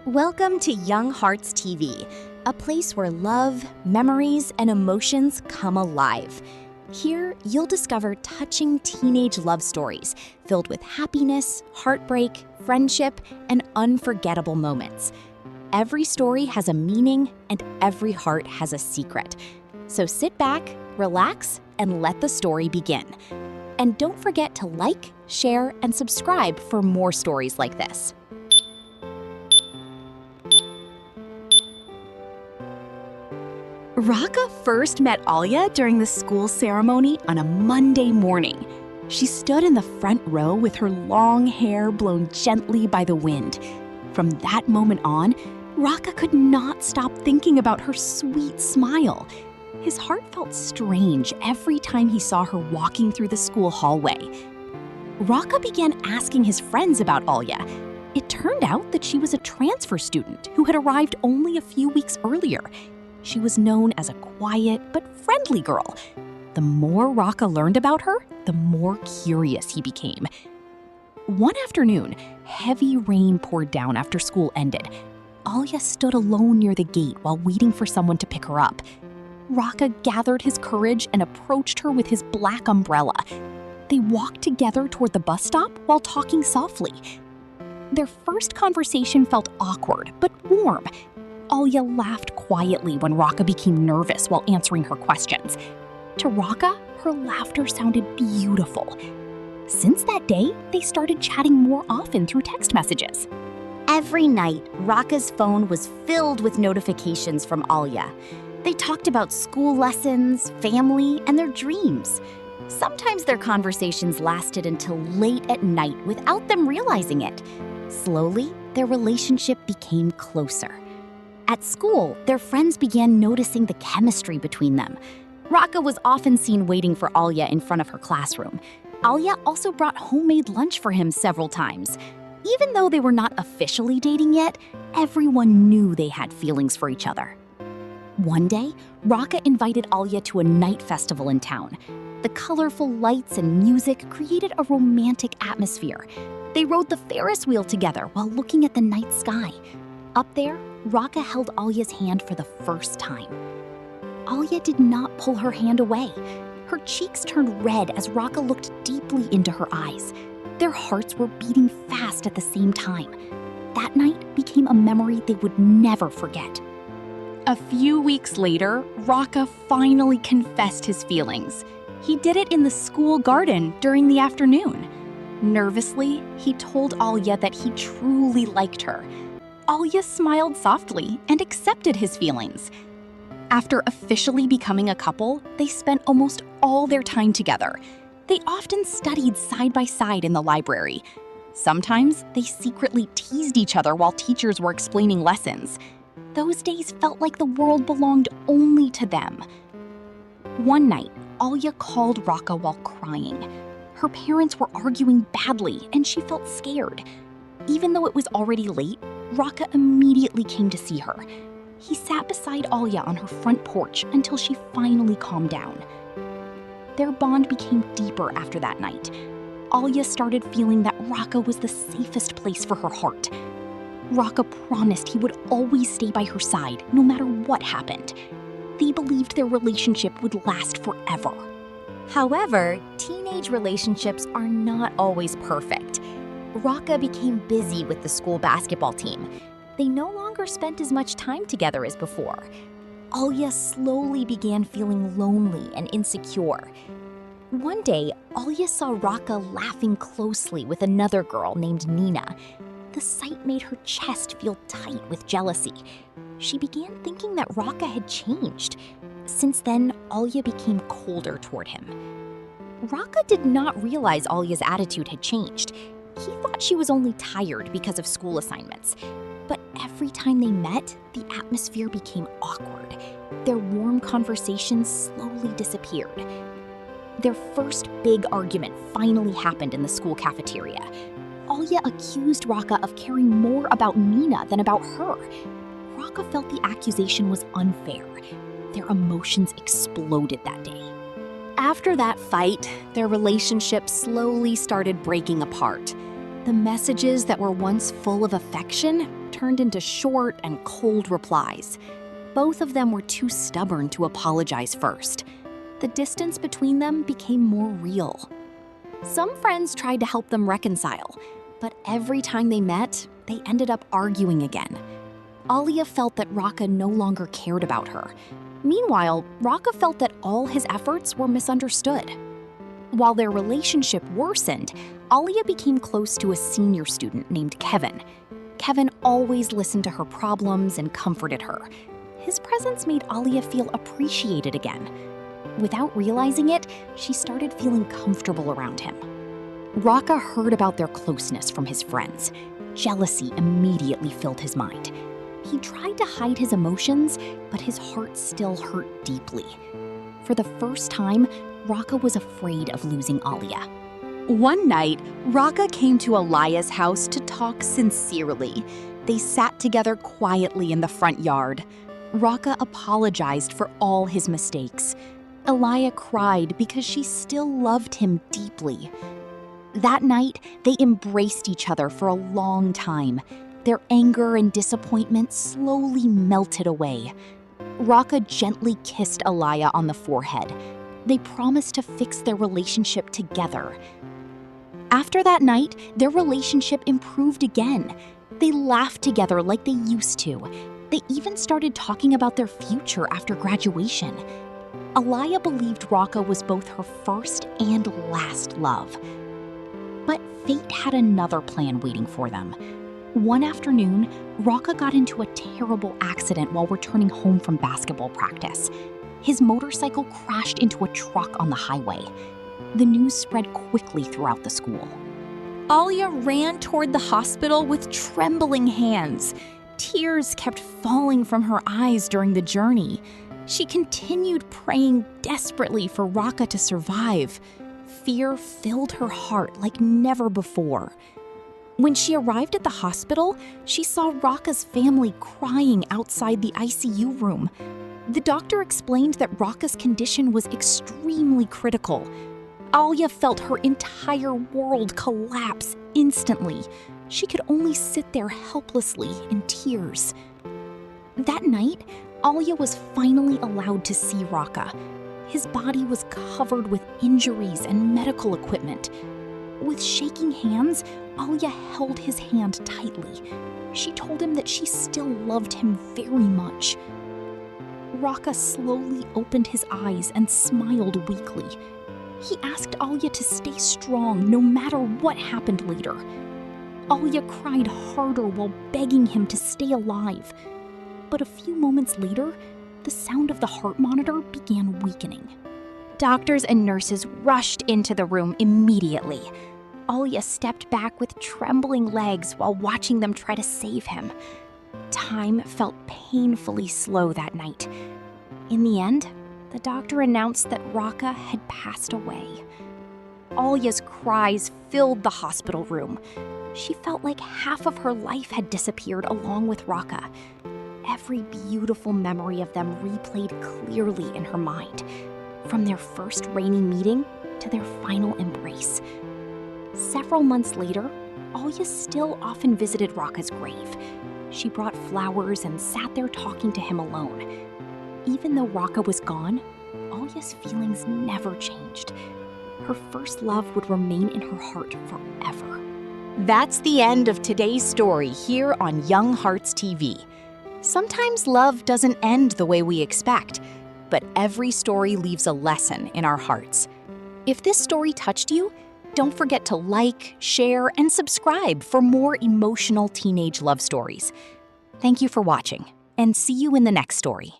Welcome to Young Hearts TV, a place where love, memories, and emotions come alive. Here, you'll discover touching teenage love stories filled with happiness, heartbreak, friendship, and unforgettable moments. Every story has a meaning, and every heart has a secret. So sit back, relax, and let the story begin. And don't forget to like, share, and subscribe for more stories like this. Raka first met Alya during the school ceremony on a Monday morning. She stood in the front row with her long hair blown gently by the wind. From that moment on, Raka could not stop thinking about her sweet smile. His heart felt strange every time he saw her walking through the school hallway. Raka began asking his friends about Alya. It turned out that she was a transfer student who had arrived only a few weeks earlier. She was known as a quiet but friendly girl. The more Raka learned about her, the more curious he became. One afternoon, heavy rain poured down after school ended. Alya stood alone near the gate while waiting for someone to pick her up. Raka gathered his courage and approached her with his black umbrella. They walked together toward the bus stop while talking softly. Their first conversation felt awkward but warm. Alya laughed quietly when Raka became nervous while answering her questions. To Raka, her laughter sounded beautiful. Since that day, they started chatting more often through text messages. Every night, Raka's phone was filled with notifications from Alya. They talked about school lessons, family, and their dreams. Sometimes their conversations lasted until late at night without them realizing it. Slowly, their relationship became closer. At school, their friends began noticing the chemistry between them. Raka was often seen waiting for Alya in front of her classroom. Alya also brought homemade lunch for him several times. Even though they were not officially dating yet, everyone knew they had feelings for each other. One day, Raka invited Alya to a night festival in town. The colorful lights and music created a romantic atmosphere. They rode the Ferris wheel together while looking at the night sky. Up there, Raka held Alya's hand for the first time. Alya did not pull her hand away. Her cheeks turned red as Raka looked deeply into her eyes. Their hearts were beating fast at the same time. That night became a memory they would never forget. A few weeks later, Raka finally confessed his feelings. He did it in the school garden during the afternoon. Nervously, he told Alya that he truly liked her. Alya smiled softly and accepted his feelings. After officially becoming a couple, they spent almost all their time together. They often studied side by side in the library. Sometimes they secretly teased each other while teachers were explaining lessons. Those days felt like the world belonged only to them. One night, Alya called Raka while crying. Her parents were arguing badly and she felt scared. Even though it was already late, Raka immediately came to see her. He sat beside Alya on her front porch until she finally calmed down. Their bond became deeper after that night. Alya started feeling that Raka was the safest place for her heart. Raka promised he would always stay by her side, no matter what happened. They believed their relationship would last forever. However, teenage relationships are not always perfect. Raka became busy with the school basketball team. They no longer spent as much time together as before. Alya slowly began feeling lonely and insecure. One day, Alya saw Raka laughing closely with another girl named Nina. The sight made her chest feel tight with jealousy. She began thinking that Raka had changed. Since then, Alya became colder toward him. Raka did not realize Alya's attitude had changed. He thought she was only tired because of school assignments. But every time they met, the atmosphere became awkward. Their warm conversations slowly disappeared. Their first big argument finally happened in the school cafeteria. Alya accused Raka of caring more about Nina than about her. Raka felt the accusation was unfair. Their emotions exploded that day. After that fight, their relationship slowly started breaking apart. The messages that were once full of affection turned into short and cold replies. Both of them were too stubborn to apologize first. The distance between them became more real. Some friends tried to help them reconcile, but every time they met, they ended up arguing again. Alia felt that Rocca no longer cared about her. Meanwhile, Rocca felt that all his efforts were misunderstood. While their relationship worsened, Alia became close to a senior student named Kevin. Kevin always listened to her problems and comforted her. His presence made Alia feel appreciated again. Without realizing it, she started feeling comfortable around him. Rocca heard about their closeness from his friends. Jealousy immediately filled his mind. He tried to hide his emotions, but his heart still hurt deeply. For the first time, Rocca was afraid of losing Alia. One night, Rocca came to Alia's house to talk sincerely. They sat together quietly in the front yard. Rocca apologized for all his mistakes. Alia cried because she still loved him deeply. That night, they embraced each other for a long time. Their anger and disappointment slowly melted away. Rocca gently kissed Alia on the forehead. They promised to fix their relationship together. After that night, their relationship improved again. They laughed together like they used to. They even started talking about their future after graduation. Alia believed Rocca was both her first and last love. But fate had another plan waiting for them. One afternoon, Rocca got into a terrible accident while returning home from basketball practice. His motorcycle crashed into a truck on the highway. The news spread quickly throughout the school. Alia ran toward the hospital with trembling hands. Tears kept falling from her eyes during the journey. She continued praying desperately for Rocca to survive. Fear filled her heart like never before. When she arrived at the hospital, she saw Rocca's family crying outside the ICU room. The doctor explained that Rocca's condition was extremely critical. Alia felt her entire world collapse instantly. She could only sit there helplessly in tears. That night, Alia was finally allowed to see Rocca. His body was covered with injuries and medical equipment. With shaking hands, Alia held his hand tightly. She told him that she still loved him very much. Rocca slowly opened his eyes and smiled weakly. He asked Alia to stay strong no matter what happened later. Alia cried harder while begging him to stay alive. But a few moments later, the sound of the heart monitor began weakening. Doctors and nurses rushed into the room immediately. Alia stepped back with trembling legs while watching them try to save him. Time felt painfully slow that night. In the end, the doctor announced that Rocca had passed away. Alia's cries filled the hospital room. She felt like half of her life had disappeared along with Rocca. Every beautiful memory of them replayed clearly in her mind, from their first rainy meeting to their final embrace. Several months later, Alia still often visited Rocca's grave. She brought flowers and sat there talking to him alone. Even though Rocca was gone, Alia's feelings never changed. Her first love would remain in her heart forever. That's the end of today's story here on Young Hearts TV. Sometimes love doesn't end the way we expect, but every story leaves a lesson in our hearts. If this story touched you, don't forget to like, share, and subscribe for more emotional teenage love stories. Thank you for watching, and see you in the next story.